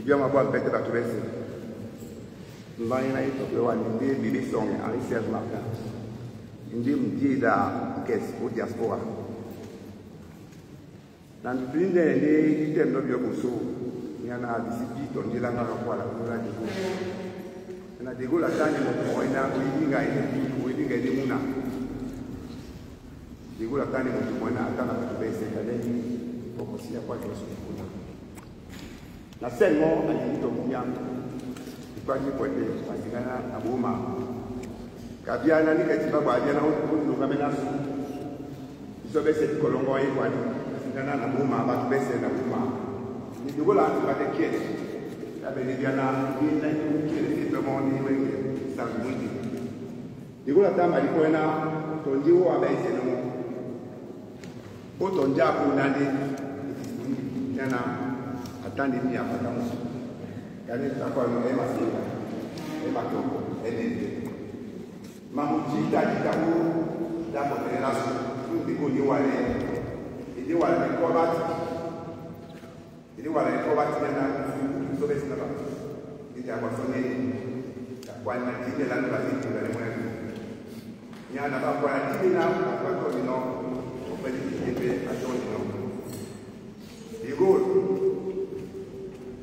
bien ma bonne bête à tout laisser. Nous allons y avoir une idée de son à Serge Martin. Une idée de caisse au diaspora. Dans le plus des items de Biobosso, il y en a des sites qui ont la rapport à la dégo. Il y a des dégo la taille de mon point, il y a des mouna. Dégo la taille de mon point, il y a des baisses de pour aussi avoir des choses. La scène mort, elle est bien. Il faut dire que c'est un bon moment. Quand il y a un ami qui va voir, il y a un autre qui va ils ont cette colombo et quoi. Il y a un bon moment, il va se faire un bon moment. Il y a un bon moment, il va se faire un bon moment. Il y a un bon moment. Attendez bien, madame. Regardez la fois où elle m'a fait. Elle m'a dit, elle est. Maman dit, t'as dit, t'as dit, d'abord, elle a su. Nous décollons, il dit, voilà, les combats. Il dit, voilà, les combats, il y en a une sauveuse là-bas. Il dit, à quoi sonner. La quoi, il m'a dit, là, nous allons dire, les moyens. Il y en a pas, voilà, 10 000 ans, à quoi, non, on peut dire, il y a un non. Il go.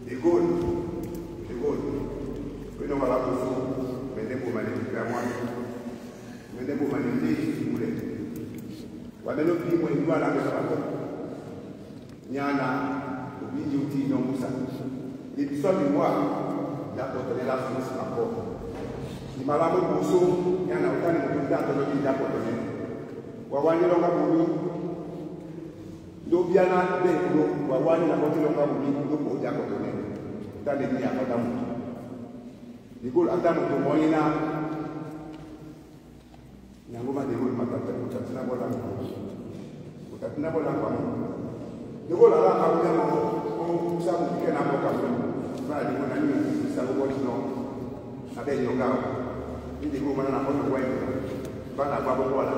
Les Gaules, oui, non, voilà, pour ça, mais des pour manipuler à moi, mais des pour manipuler, si vous voulez. Voilà, le pays, moi, il doit la mettre à la il y en a, au milieu d'outils, non, pour ça. Les personnes du bois, d'apporter la France, la porte. Il m'a lavé pour ça, il y en a autant de gens qui ont dit d'apporter. Wawani longa bumi, Dobiana, Beko, Wawani, la porte longa bumi, Doko, d'apporter. Dans les liens à Adam. Les Gaules attendent au moyen âge. Il y a un moment de Gaules, ma tante, vous êtes là, voilà. Vous êtes là, voilà. Les Gaules, là, on ça vous dit qu'un avocat. Voilà, les Gaules, ça vous voit non. Avec les gars, les Gaules, maintenant, on va voir. Voilà, on va voir là.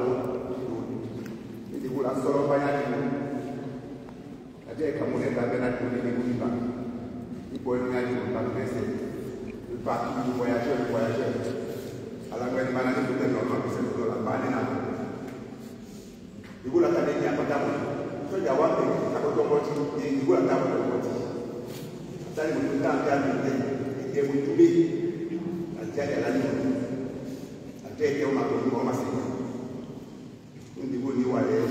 Les Gaules, là, solo, pas y aller. Avec un monnaie d'Avenat, les Gaules, il faut nous aller dans le passé. Le parti du voyageur, à la moindre maladie, peut-être normalement, c'est pour la banane. Il faut la table à Patama. So, il y a un peu de Kakotomoti, et il faut la table de Moti. Ça, il faut tout le temps faire une idée. Il faut tout bien. La tête est la ligne. La tête est au matin, au massif. Nous devons nous aller.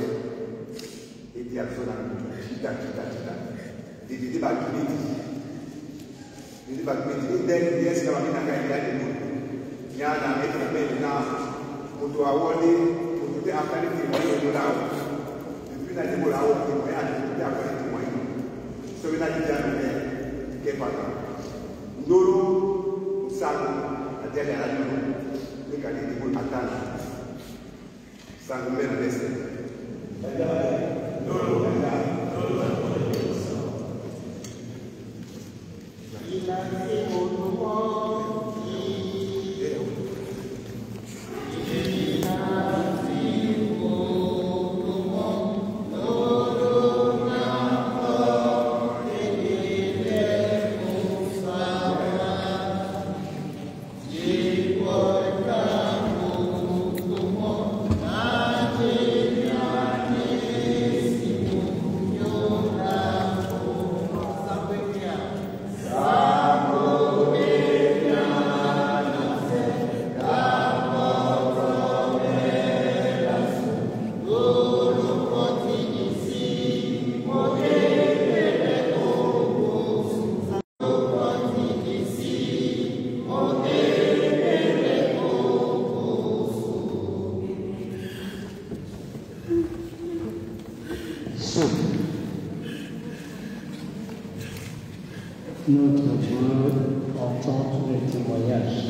Et dire à son ami, chita. Et dire, bah, tu dis. Jadi bagi dia sekarang ini akan jadi yang namanya itu untuk awal ni untuk dia akan dimulai dari awal. Jadi nanti mulai awal dimulai ada dia akan dimulai. Sebenarnya jangan kepada dulu sang ada yang dulu jika dimulai akan sang mereka. Dulu. Notre Dieu entend tous les témoignages.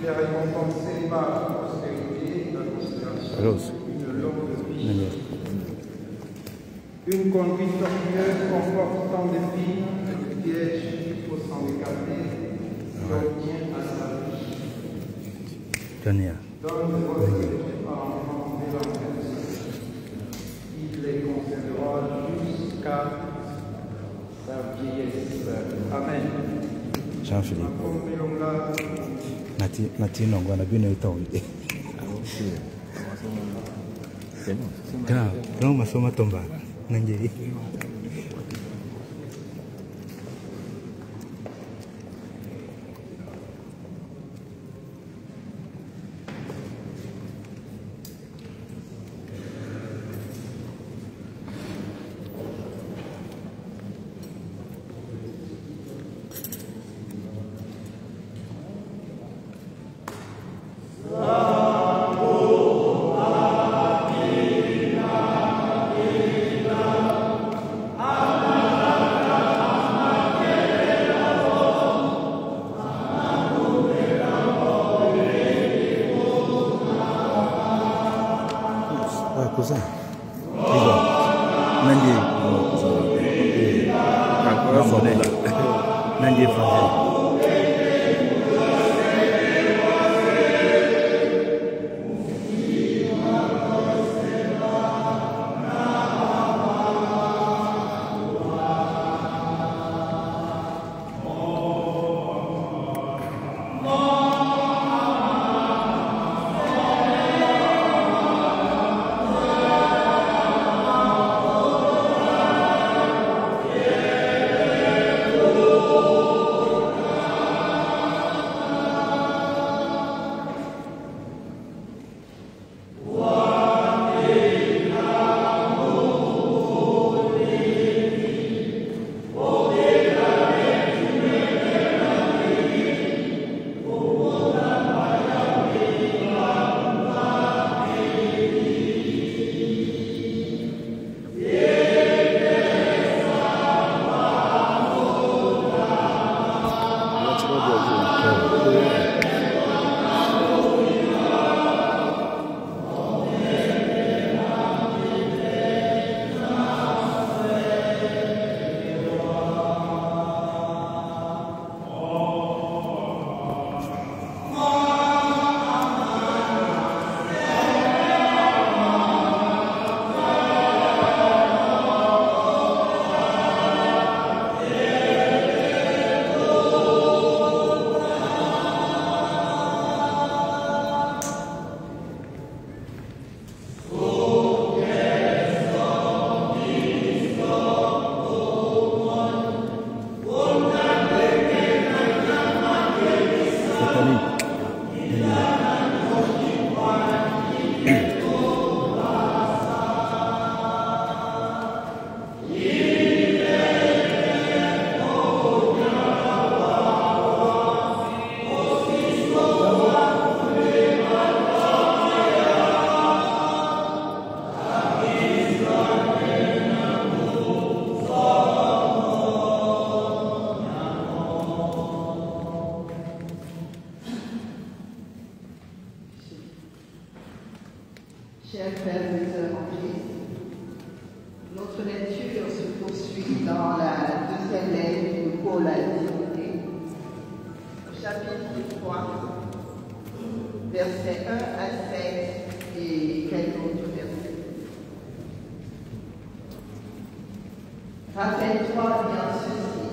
les récompensé par la prospérité, la considération, une longue vie. Une conduite tortueuse comporte tant de filles, de pièges qu'il faut s'en écarter, l'obtient à sa vie. Donne votre enfant dès l'enfance, il les conservera jusqu'à sa vieillesse. Amen. Jean-Philippe. Nati nongwa na bino ito. Kena, kamu masuk matomba nanti. Cousin, Nanji Franck. Chers frères et sœurs en Christ, notre lecture se poursuit dans la deuxième lettre de Paul à Timothée, chapitre 3, versets 1 à 7 et quelques autres versets. Rappelle-toi bien ceci,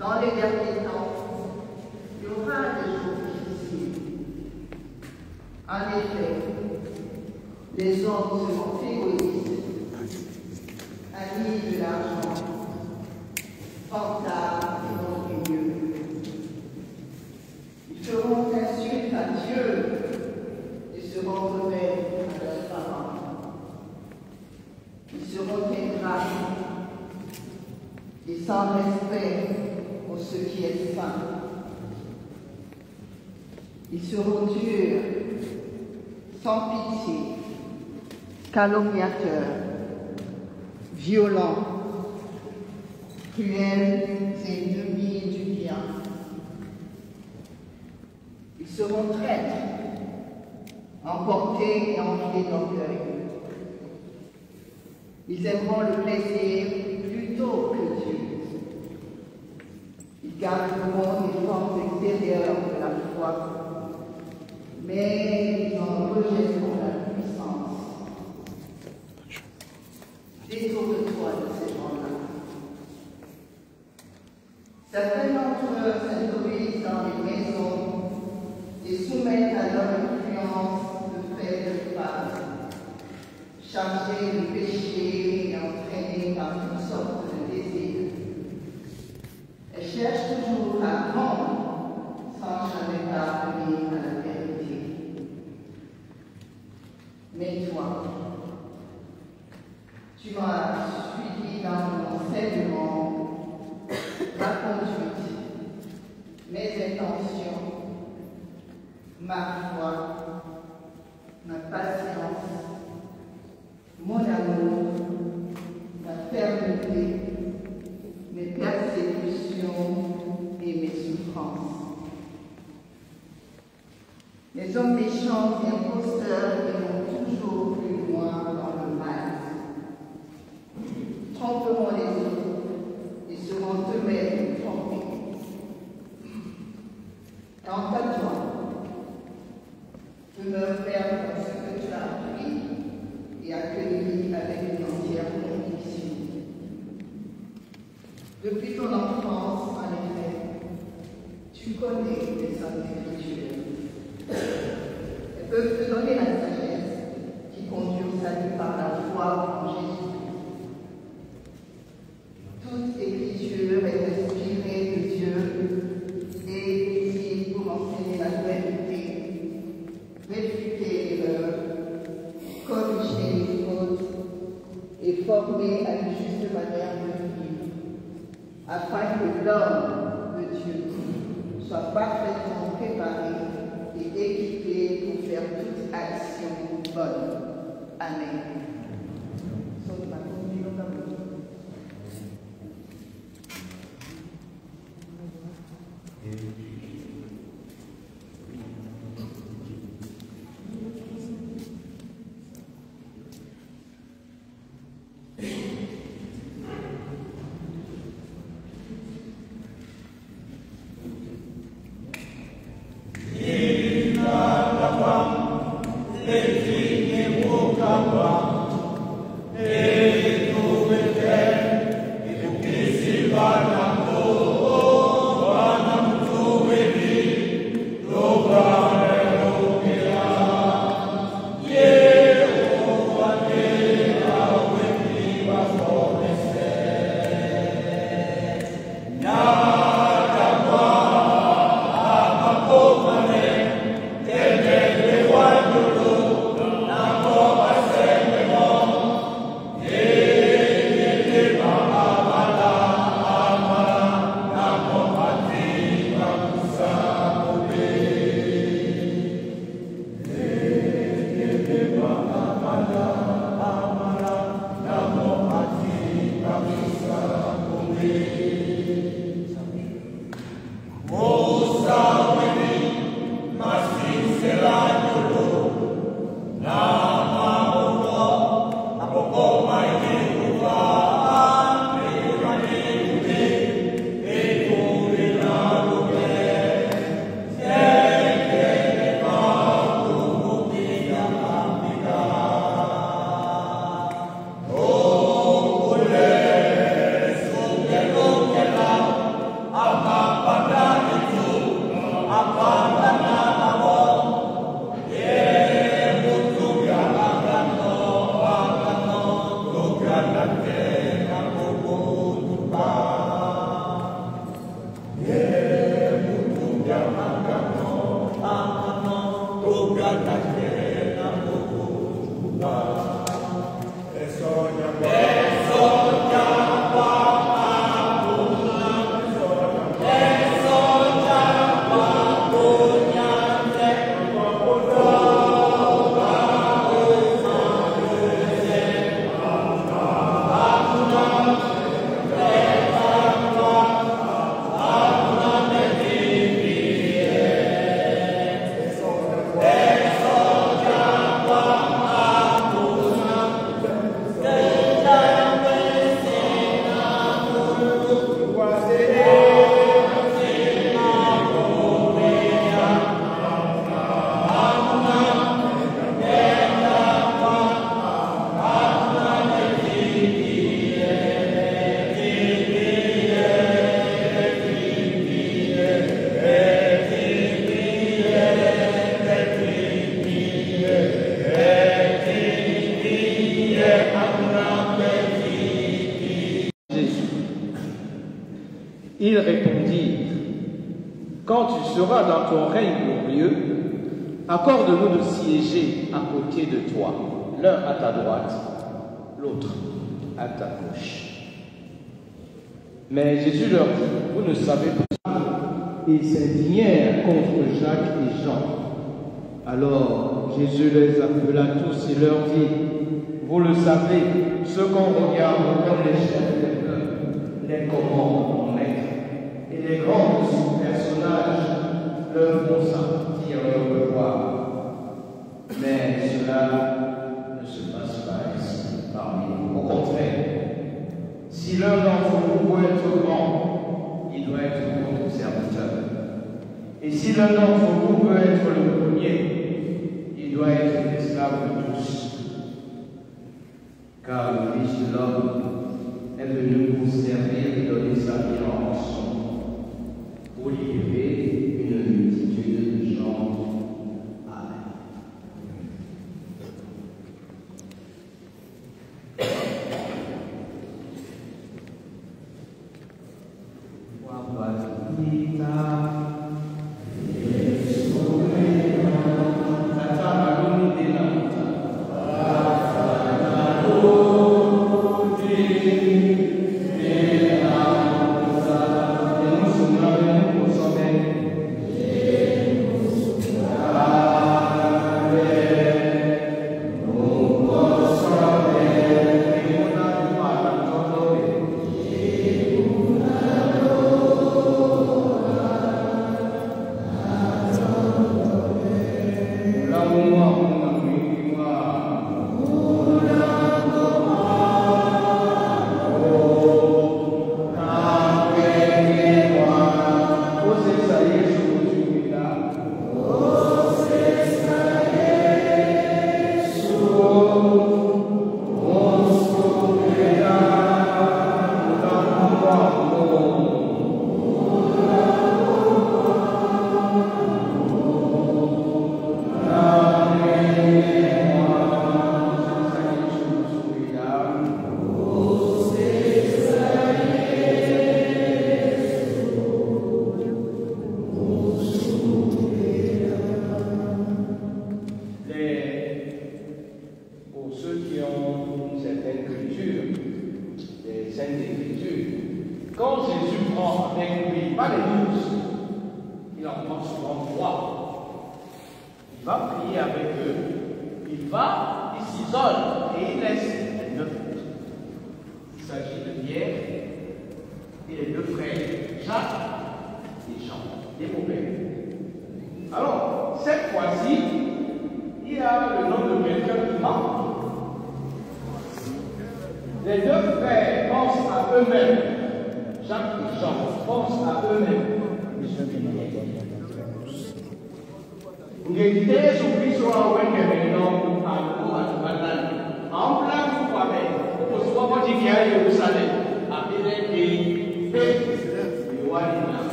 dans les derniers temps, il y aura des jours difficiles. En effet, les hommes seront égoïstes, amis de l'argent, fantasmes et orgueilleux. Ils feront insulte à Dieu et seront rebelles à leurs parents. Ils seront ingrats et sans respect pour ce qui est saint. Ils seront durs, sans pitié, calomniateurs, violents, cruels et ennemis du bien. Ils seront traîtres, emportés et enflés d'orgueil. Ils aimeront le plaisir plutôt que Dieu. Ils garderont les formes extérieures de la foi, mais ils en rejetteront la puissance. Détourne-toi de ces gens-là. Certains d'entre eux s'introduisent dans les maisons et soumettent à leur influence de frères de femmes, chargés de péché et entraînés par toutes sortes de désirs. Elles cherchent toujours à rendre sans jamais parvenir à la vérité. Mais toi, tu m'as suivi dans mon enseignement, ma conduite, mes intentions, ma foi, ma patience, mon amour, ma fermeté, mes persécutions et mes souffrances. Les hommes méchants et imposteurs iront toujours plus loin dans le mal, tromperont les autres et seront eux-mêmes trompés. Quant à toi, demeure ferme dans ce que tu as appris et accueilli avec une entière conviction. Depuis ton enfance, en effet, tu connais les Saintes Écritures. Elles peuvent te donner la sagesse qui conduit au salut par la foi en Jésus. Toute Écriture est inspirée de Dieu et utile pour enseigner la vérité, réfuter l'erreur, corriger les fautes et former à une juste manière de vivre, afin que l'homme de Dieu soit parfaitement préparé et équipé pour faire toute action bonne. Amen. quand tu seras dans ton règne glorieux, accorde-nous de siéger à côté de toi, l'un à ta droite, l'autre à ta gauche. Mais Jésus leur dit, vous ne savez pas. Ils s'indignèrent contre Jacques et Jean. Alors Jésus les appela tous et leur dit, vous le savez, ce qu'on regarde comme les chefs des peuples, les commandent en maître, et les grands personnages leur font sentir leur pouvoir. Mais cela ne se passe pas ici parmi nous. Au contraire, si l'un d'entre vous veut être grand, il doit être votre serviteur. Et si l'un d'entre vous veut être le premier, il doit être l'esclave de tous. Car le Fils de l'homme est venu pour servir et donner sa vie en rançon, pour livrer une multitude de gens. Amen.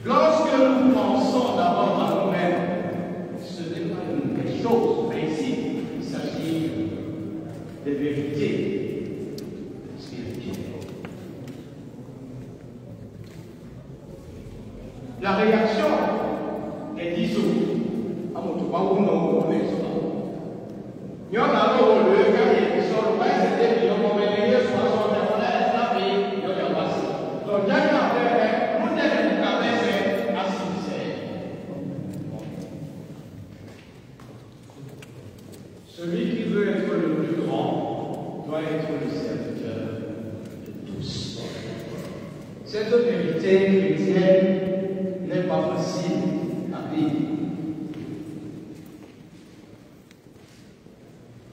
Lorsque nous pensons d'abord à nous-mêmes, ce n'est pas une chose, mais ici, il s'agit de vérité spirituelle. La réaction est dissous. À mon tour, vous n'en connaissez pas. Il y en a d'autres, le gars qui est sur le pain, c'était qu'il y a un moment donné, soit sur le pain, la paix, il y a un passé. Donc, il y a un affaire, vous n'êtes pas c'est assis. Celui qui veut être le plus grand doit être le serviteur de tous. Cette vérité chrétienne n'est pas facile à vivre.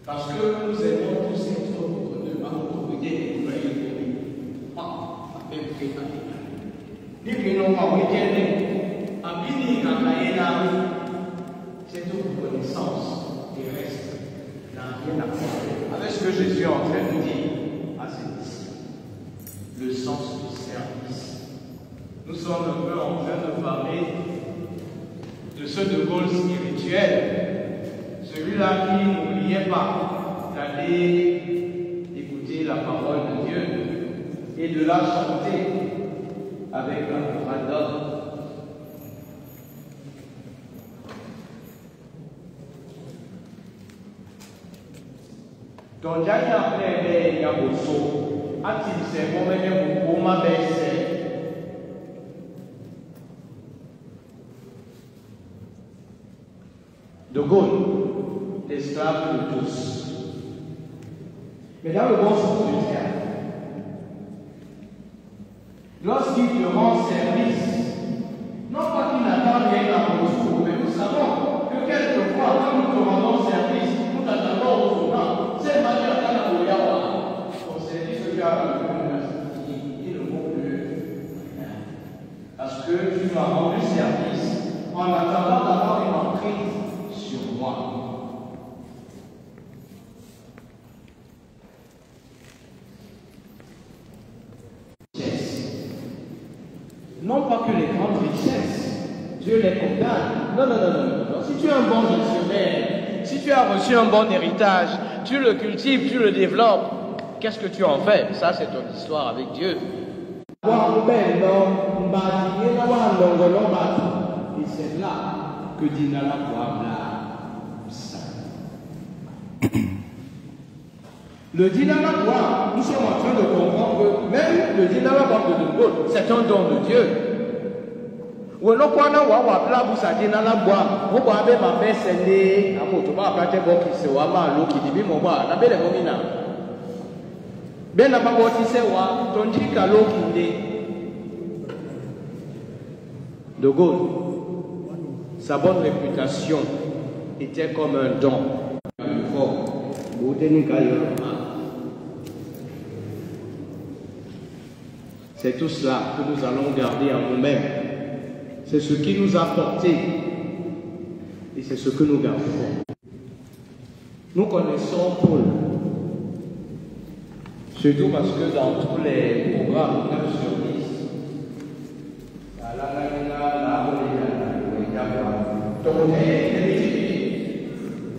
Parce que nous aimons tous être reconnus par notre côté et nous voyons avec cette reconnaissance terrestre n'a rien à voir avec ce que Jésus est en train de dire à ses disciples. Le sens du service. Nous sommes un peu en train de parler de ce De Gaulle spirituel, celui-là qui n'oubliait pas d'aller écouter la parole de Dieu et de la chanter avec un bras d'homme. Donc, j'ai appelé Yaboso, a-t-il c'est pour ma baisse. De Gaulle, l'esclave de tous. Mais dans le bon sens du terme, lorsqu'il te rend service, non pas qu'il n'attend rien en retour, mais nous savons que quelquefois, quand nous te rendons service, nous t'attendons au tournant. C'est manière à la Goyawa. Ton service que tu as il ne vaut plus. Parce que tu m'as rendu service en attendant d'avoir une emprise sur moi. Non pas que les grandes richesses, Dieu les condamne. Non. Si tu es un bon gestionnaire, si tu as reçu un bon héritage, tu le cultives, tu le développes, qu'est-ce que tu en fais? Ça, c'est ton histoire avec Dieu. Et c'est là que Dinala le Dinala, nous sommes en train de comprendre que même le Dinala de Gaulle, c'est un don de Dieu. De Gaulle, sa bonne réputation était comme un don. C'est tout cela que nous allons garder en nous-mêmes. C'est ce qui nous a portés et c'est ce que nous garderons. Nous connaissons Paul, surtout parce que dans tous les programmes 9 sur 10,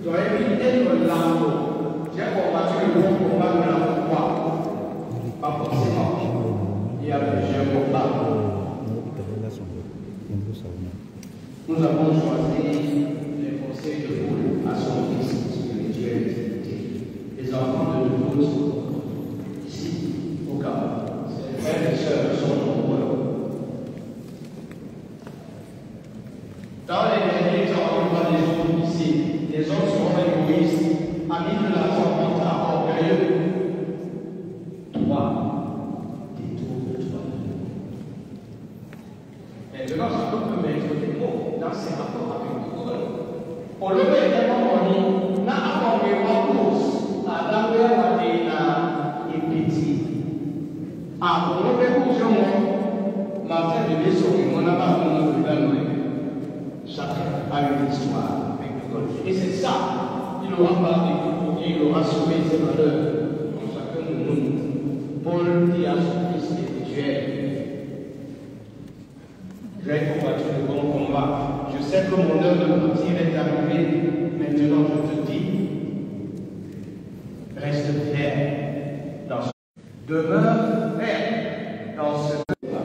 tu aurais pu être l'arbre. J'ai combattu le bon combat de la foi. Pas forcément. Il y a plusieurs combats. Nous avons choisi les conseils de Paul à son fils spirituel. Les enfants de Paul ici, au Gabon. Ses frères et sœurs sont nombreux. Dans les derniers temps, on voit les autres ici. Les autres seront égoïstes, amis de l'argent, mental, orgueilleux. Toi, détourne-toi. Maintenant, je peux mettre des mots dans ces rapports avec le Coran. Pour le faire tellement dit, n'a accordé pas tous à l'envers de la épétie. Ah, pour le faire pour moi, Martin de Bessou, mon abat, mon abat, chacun a une histoire avec le Coran. Et c'est ça, il aura parlé pour dire, il aura sauvé ses valeurs. Comme chacun de nous, Paul dit à son fils spirituel. J'ai combattu le bon combat. Je sais que mon heure de partir est arrivée. Maintenant, je te dis, reste ferme dans ce demeure ferme dans ce combat.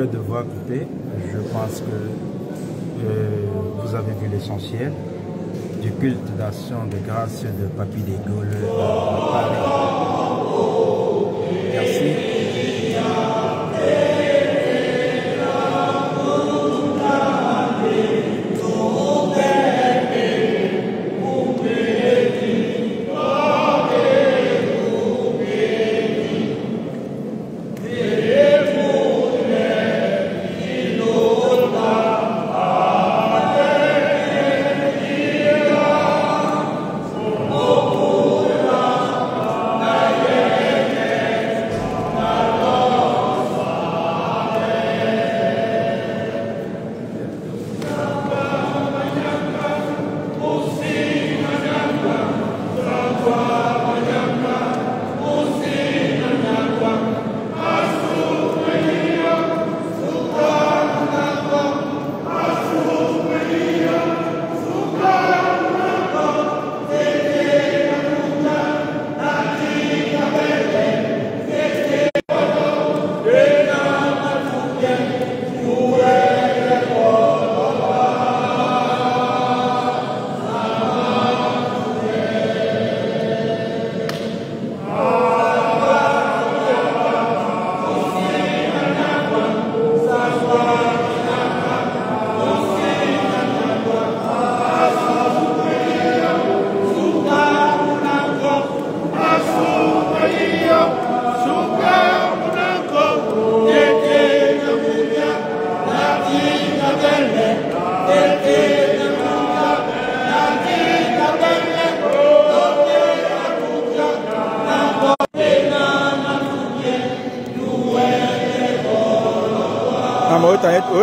le devoir coupé. Je pense que vous avez vu l'essentiel du culte d'action de grâce de Papy de Gaulle à Paris. Merci.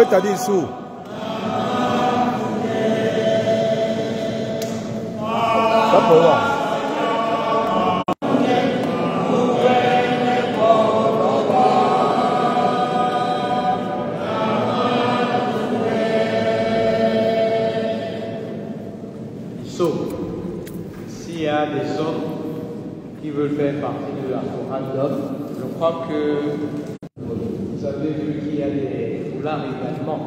T'as dit sous. Ça peut voir. S'il y a des hommes qui veulent faire partie de la chorale d'hommes, je crois que vous avez vu qu'il y a des foulards également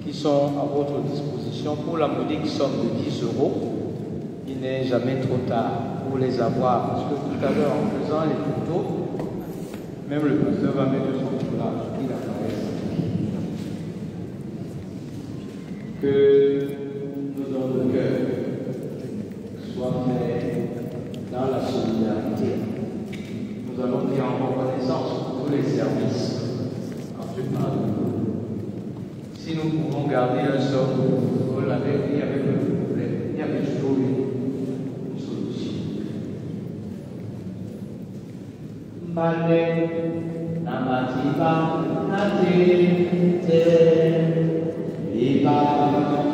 qui sont à votre disposition pour la modique somme de 10 €. Il n'est jamais trop tard pour les avoir, parce que tout à l'heure, en faisant les photos, même le pasteur va mettre son foulard, il apparaît. Que nous dans le cœur soit fait dans la solidarité. Nous allons dire en reconnaissance pour tous les services en toute manière. Si nous pouvons garder un sort de avec lui avec le problème, il y avait toujours une solution. Mane, namatiba, nate, te, iba,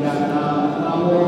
yana, namo,